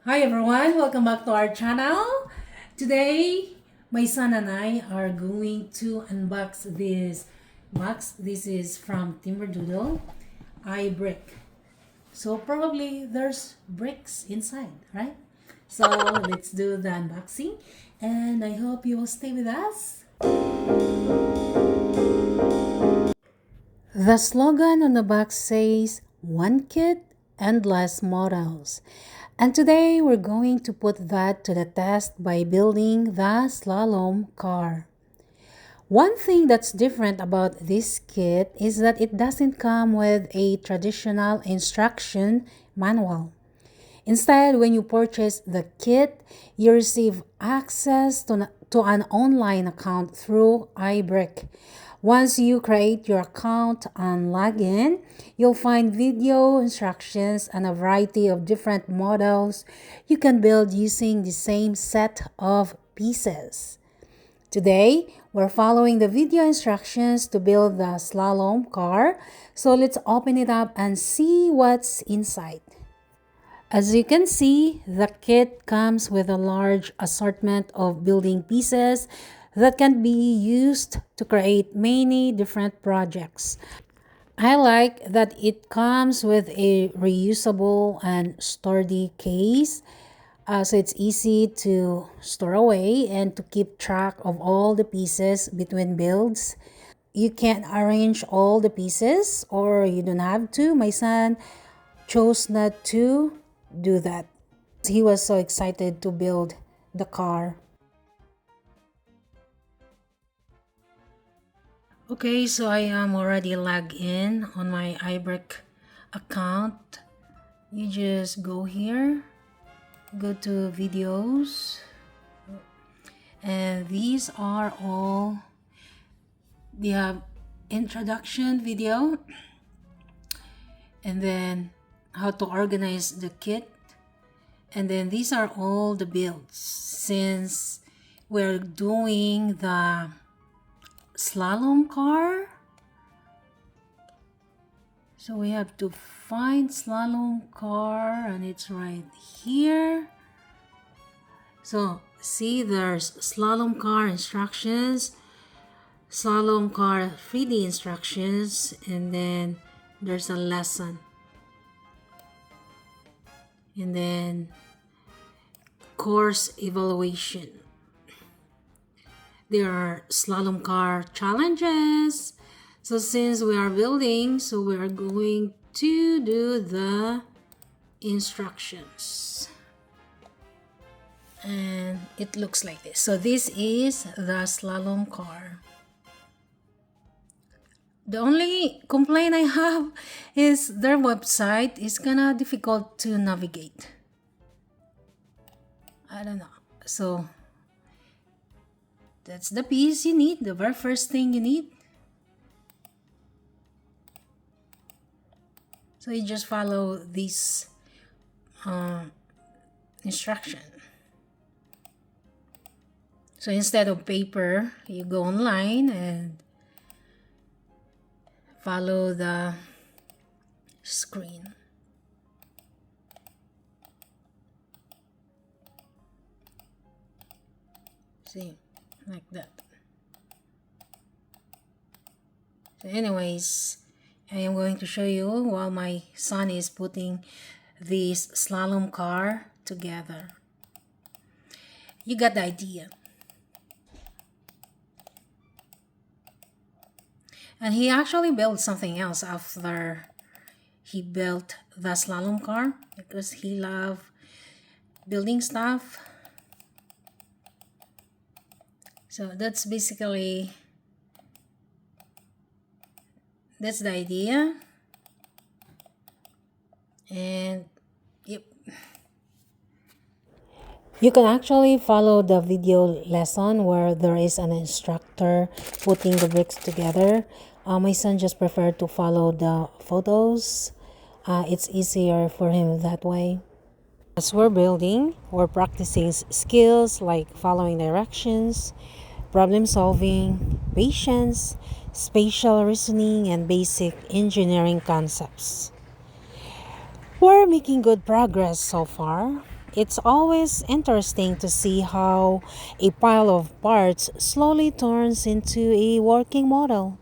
Hi everyone, welcome back to our channel. Today, my son and I are going to unbox this box. This is from Timberdoodle, iBrick. So probably there's bricks inside, right? So let's do the unboxing and I hope you will stay with us. The slogan on the box says, "One kit, endless models." And today we're going to put that to the test by building the Slalom Car. One thing that's different about this kit is that it doesn't come with a traditional instruction manual. Instead, when you purchase the kit, you receive access to an online account through iBrick. Once you create your account and log in, you'll find video instructions and a variety of different models you can build using the same set of pieces. Today, we're following the video instructions to build the slalom car, so let's open it up and see what's inside. As you can see, the kit comes with a large assortment of building pieces that can be used to create many different projects. I like that it comes with a reusable and sturdy case, so it's easy to store away and to keep track of all the pieces between builds. You can arrange all the pieces or you don't have to. My son chose not to do that. He was so excited to build the car. Okay, so I am already logged in on my iBrick account. You just go here, go to videos, and these are all they have introduction video, and then how to organize the kit, and then these are all the builds. Since we're doing the slalom car, so we have to find slalom car and it's right here. So see, there's slalom car instructions, slalom car 3D instructions, and then there's a lesson, and then course evaluation. There are slalom car challenges. So since we are building, so we are going to do the instructions. And it looks like this. So this is the slalom car. The only complaint I have is their website is kinda difficult to navigate. I don't know. So that's the piece you need, the very first thing you need. So you just follow this instruction. So instead of paper, you go online and follow the screen. See, like that. So anyways, I am going to show you while my son is putting this slalom car together. You got the idea. And he actually built something else after he built the slalom car because he loved building stuff. So that's basically, that's the idea. And yep. You can actually follow the video lesson where there is an instructor putting the bricks together. My son just preferred to follow the photos. It's easier for him that way. As we're building, we're practicing skills like following directions, problem solving, patience, spatial reasoning, and basic engineering concepts. We're making good progress so far. It's always interesting to see how a pile of parts slowly turns into a working model.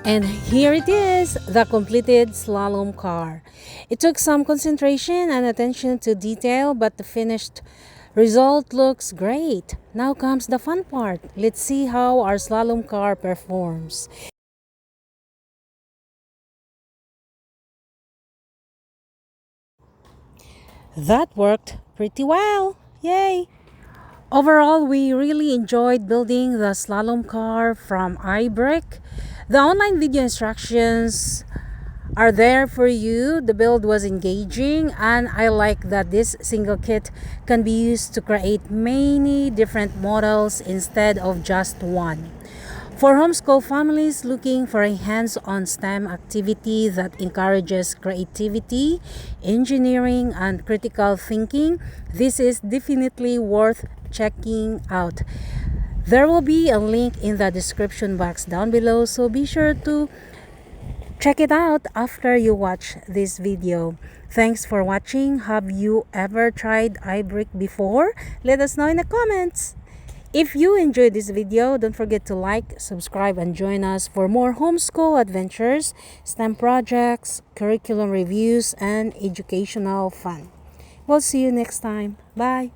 And here it is, the completed slalom car. It took some concentration and attention to detail, but the finished result looks great. Now comes the fun part. Let's see how our slalom car performs. That worked pretty well. Yay! Overall, we really enjoyed building the slalom car from iBrick. The online video instructions are there for you. The build was engaging, and I like that this single kit can be used to create many different models instead of just one. For homeschool families looking for a hands-on STEM activity that encourages creativity, engineering, and critical thinking, this is definitely worth checking out. There will be a link in the description box down below, so be sure to check it out after you watch this video. Thanks for watching. Have you ever tried iBrick before? Let us know in the comments. If you enjoyed this video, don't forget to like, subscribe, and join us for more homeschool adventures, STEM projects, curriculum reviews, and educational fun. We'll see you next time. Bye!